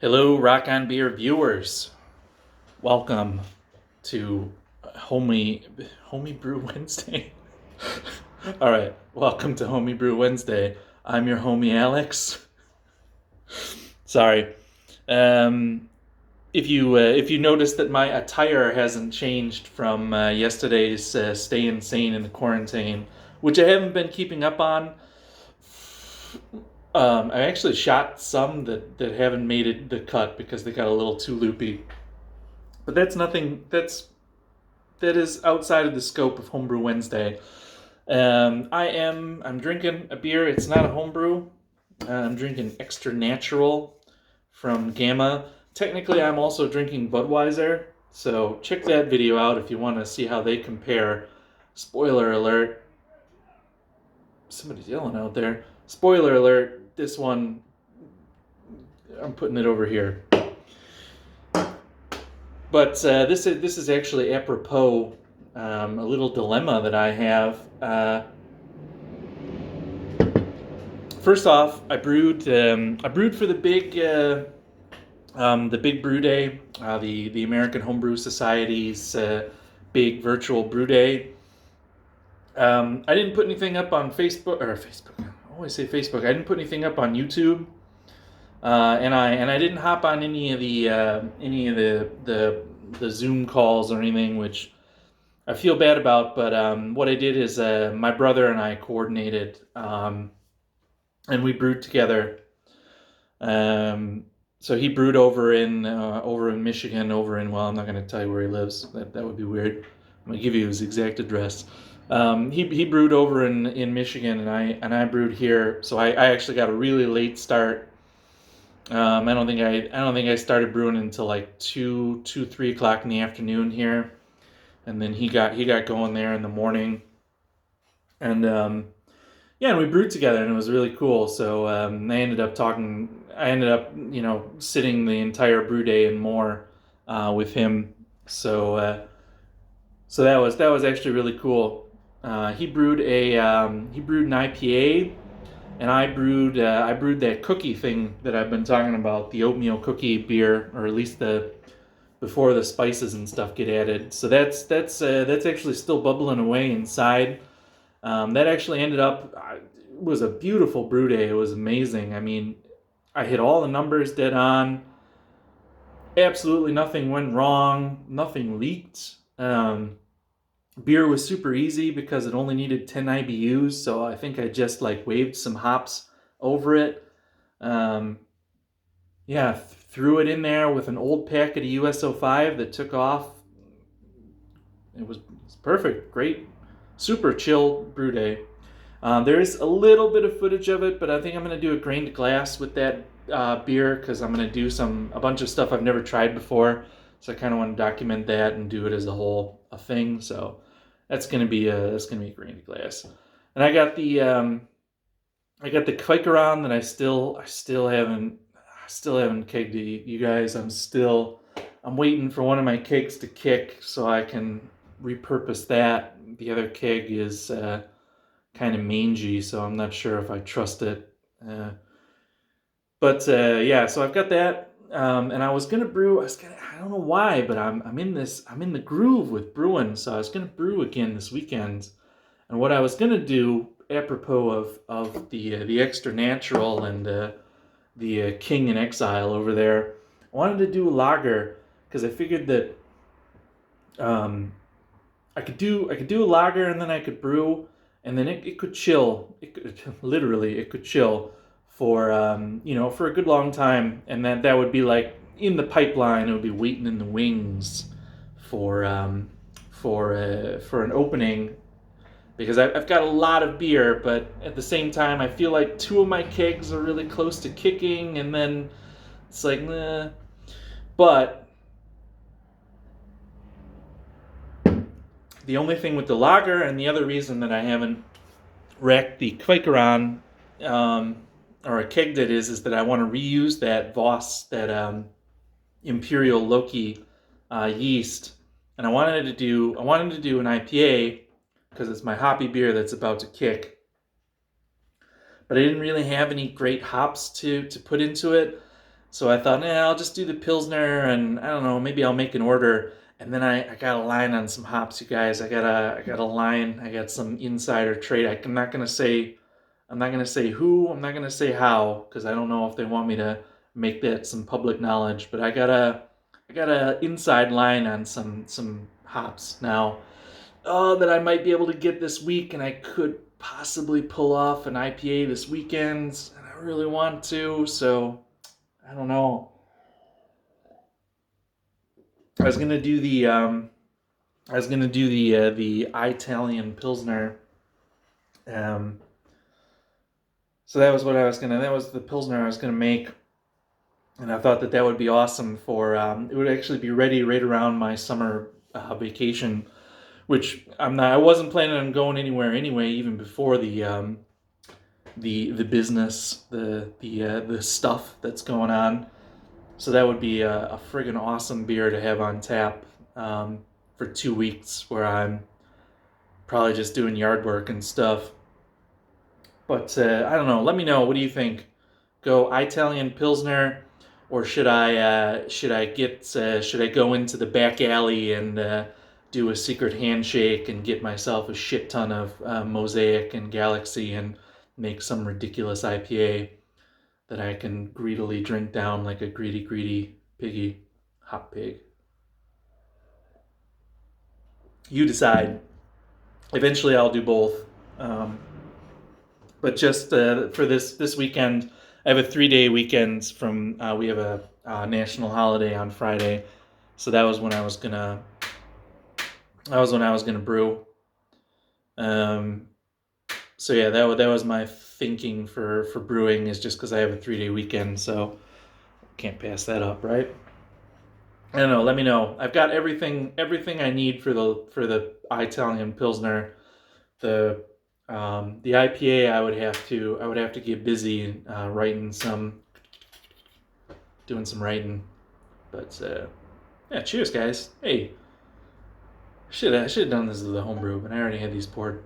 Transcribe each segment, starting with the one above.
Hello, Rock on Beer viewers. Welcome to Homie Brew Wednesday. All right, welcome to Homie Brew Wednesday. I'm your homie Alex. Sorry. Um, if you notice that my attire hasn't changed from yesterday's Stay Insane in the Quarantine, which I haven't been keeping up on. I actually shot some that haven't made it the cut because they got a little too loopy. But that's nothing. That is outside of the scope of Homebrew Wednesday. I'm drinking a beer. It's not a homebrew. I'm drinking Extra Natural from Gamma. Technically, I'm also drinking Budweiser. So check that video out if you want to see how they compare. Spoiler alert. Somebody's yelling out there. Spoiler alert. This one, I'm putting it over here. But this is actually apropos a little dilemma that I have. First off, I brewed for the big brew day, the American Homebrew Society's big virtual brew day. I didn't put anything up on Facebook. I always say Facebook. I didn't put anything up on YouTube. And I didn't hop on any of the Zoom calls or anything, which I feel bad about. But what I did is my brother and I coordinated, and we brewed together. So he brewed over in Michigan, I'm not going to tell you where he lives. That would be weird. I'm going to give you his exact address. He brewed over in Michigan, and I brewed here. So I actually got a really late start. I don't think I started brewing until like 3 o'clock in the afternoon here, and then he got going there in the morning, and yeah, and we brewed together, and it was really cool. So I ended up sitting the entire brew day and more with him. So that was actually really cool. He brewed an IPA. And I brewed that cookie thing that I've been talking about, the oatmeal cookie beer, or at least before the spices and stuff get added. So that's actually still bubbling away inside. That actually ended up it was a beautiful brew day. It was amazing. I mean, I hit all the numbers dead on. Absolutely nothing went wrong. Nothing leaked. Beer was super easy because it only needed 10 IBUs, so I think I just waved some hops over it. Yeah, threw it in there with an old packet of USO5 that took off. It was perfect, great, super chill brew day. There's a little bit of footage of it, but I think I'm going to do a grained glass with that beer because I'm going to do a bunch of stuff I've never tried before. So I kind of want to document that and do it as a thing. So that's gonna be a grainy glass. And I got the Quaker on that I still haven't kegged you guys. I'm waiting for one of my kegs to kick so I can repurpose that. The other keg is kind of mangy, so I'm not sure if I trust it. But yeah, so I've got that. And I was gonna brew. I don't know why, but I'm in the groove with brewing. So I was gonna brew again this weekend. And what I was gonna do, apropos of the Extra Natural and the King in Exile over there, I wanted to do a lager because I figured that I could do a lager and then I could brew, and then it could chill. It could chill for for a good long time, and that would be like in the pipeline. It would be waiting in the wings for an opening, because I've got a lot of beer, but at the same time I feel like 2 of my kegs are really close to kicking, and then it's like nah. But the only thing with the lager, and the other reason that I haven't racked the Quaker on or a keg that is that I want to reuse that Voss, that Imperial Loki yeast, and I wanted to do an IPA because it's my hoppy beer that's about to kick. But I didn't really have any great hops to put into it. So I thought, I'll just do the Pilsner, and I don't know, maybe I'll make an order. And then I got a line on some hops, you guys. I got a line. I got some insider trade. I'm not gonna say who. I'm not gonna say how, because I don't know if they want me to make that some public knowledge. But I got a inside line on some hops now. That I might be able to get this week, and I could possibly pull off an IPA this weekend, and I really want to. So I don't know. I was gonna do the Italian Pilsner. Um, so that was what I was gonna. That was the Pilsner I was gonna make, and I thought that that would be awesome for. It would actually be ready right around my summer vacation, which I'm not. I wasn't planning on going anywhere anyway, even before the business, the stuff that's going on. So that would be a friggin' awesome beer to have on tap for 2 weeks, where I'm probably just doing yard work and stuff. But I don't know. Let me know. What do you think? Go Italian Pilsner, or should I go into the back alley and do a secret handshake and get myself a shit ton of Mosaic and Galaxy and make some ridiculous IPA that I can greedily drink down like a greedy piggy, hot pig? You decide. Eventually, I'll do both. Um, but just for this weekend, I have a 3-day weekend. From we have a national holiday on Friday, so that was when I was gonna brew. Um, so yeah, that was my thinking for brewing, is just because I have a 3-day weekend, so can't pass that up, right? I don't know. Let me know. I've got everything I need for the Italian Pilsner. The IPA, I would have to get busy writing some, doing some writing. But yeah, cheers, guys. Hey, I should have done this as the homebrew, but I already had these poured.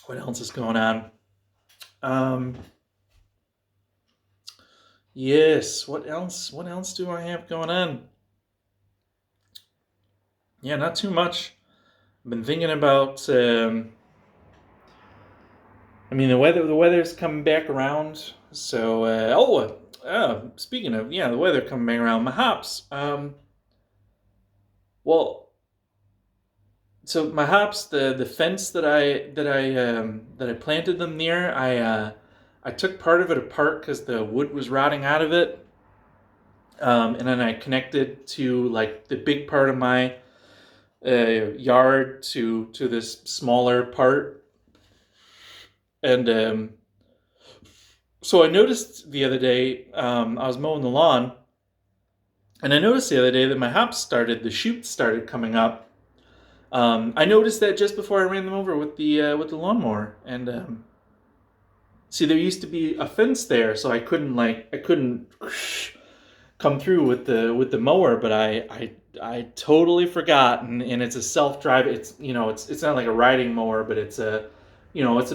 What else is going on? Um, yes. What else? What else do I have going on? Yeah, not too much. I've been thinking about. I mean, the weather's coming back around. So, speaking of, yeah, the weather coming back around, my hops. Well, so my hops, the fence that I planted them near, I took part of it apart because the wood was rotting out of it, and then I connected to like the big part of my yard to this smaller part, and so I noticed the other day, I was mowing the lawn, and I noticed the other day that the shoots started coming up. I noticed that just before I ran them over with the lawnmower, and see, there used to be a fence there, so I couldn't come through with the mower, but I totally forgot, and it's a self drive. It's not like a riding mower, but it's a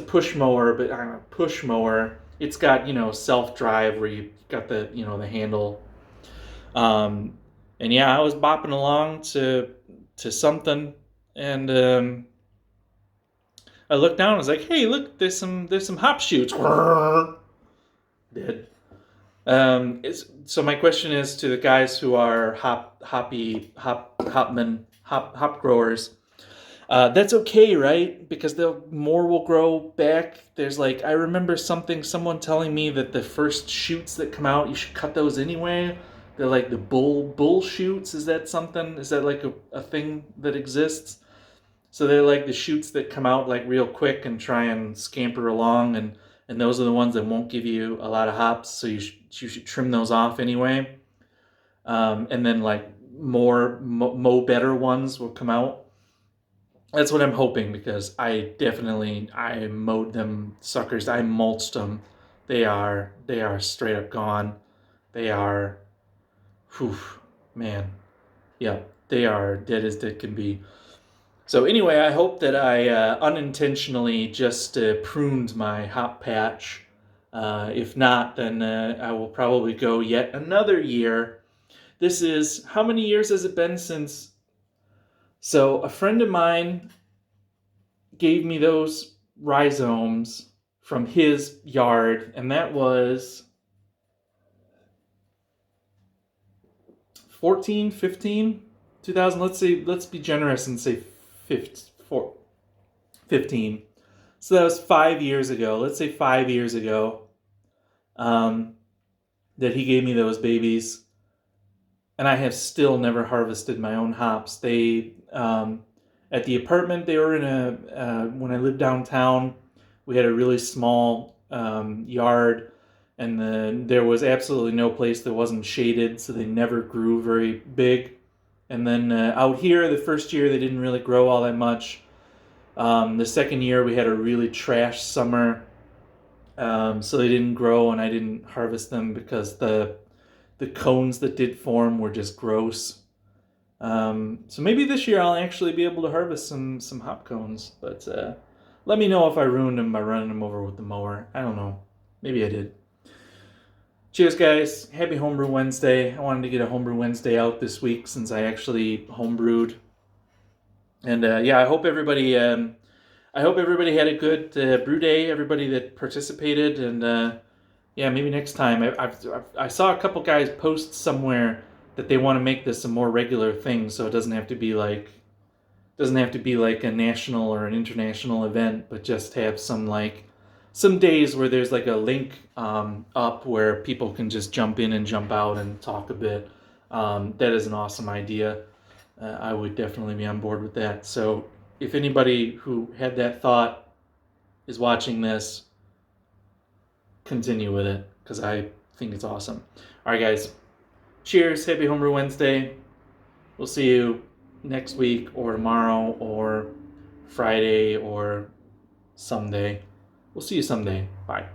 push mower, but a push mower. It's got self drive where you got the handle. Um, and yeah, I was bopping along to something, and I looked down. I was like, "Hey, look! There's some hop shoots." Dead. So my question is to the guys who are hop growers. That's okay, right? Because the more will grow back. There's like, I remember someone telling me that the first shoots that come out, you should cut those anyway. They're like the bull shoots. Is that something? Is that like a thing that exists? So they're like the shoots that come out like real quick and try and scamper along, and those are the ones that won't give you a lot of hops. So you should trim those off anyway. And then like more better ones will come out. That's what I'm hoping, because I mowed them suckers. I mulched them. They are straight up gone. They are, whew, man. Yeah, they are dead as dead can be. So anyway, I hope that I unintentionally just pruned my hop patch If not, then I will probably go yet another year. This is, how many years has it been since? So a friend of mine gave me those rhizomes from his yard, and that was 14, 15, 2000. Let's be generous and say 15. So that was 5 years ago. Let's say 5 years ago, um, that he gave me those babies, and I have still never harvested my own hops. They at the apartment they were in when I lived downtown, we had a really small yard, and then there was absolutely no place that wasn't shaded, so they never grew very big. And then out here, the first year they didn't really grow all that much. The second year we had a really trash summer, so they didn't grow, and I didn't harvest them because the cones that did form were just gross. So maybe this year I'll actually be able to harvest some hop cones, but let me know if I ruined them by running them over with the mower. I don't know. Maybe I did. Cheers, guys. Happy Homebrew Wednesday. I wanted to get a Homebrew Wednesday out this week since I actually homebrewed. And yeah, I hope everybody had a good brew day. Everybody that participated, and yeah, maybe next time. I saw a couple guys post somewhere that they want to make this a more regular thing, so it doesn't have to be like a national or an international event, but just have some days where there's like a link up where people can just jump in and jump out and talk a bit. That is an awesome idea. I would definitely be on board with that. So if anybody who had that thought is watching this, continue with it, because I think it's awesome. All right, guys. Cheers. Happy Homebrew Wednesday. We'll see you next week or tomorrow or Friday or someday. We'll see you someday. Bye.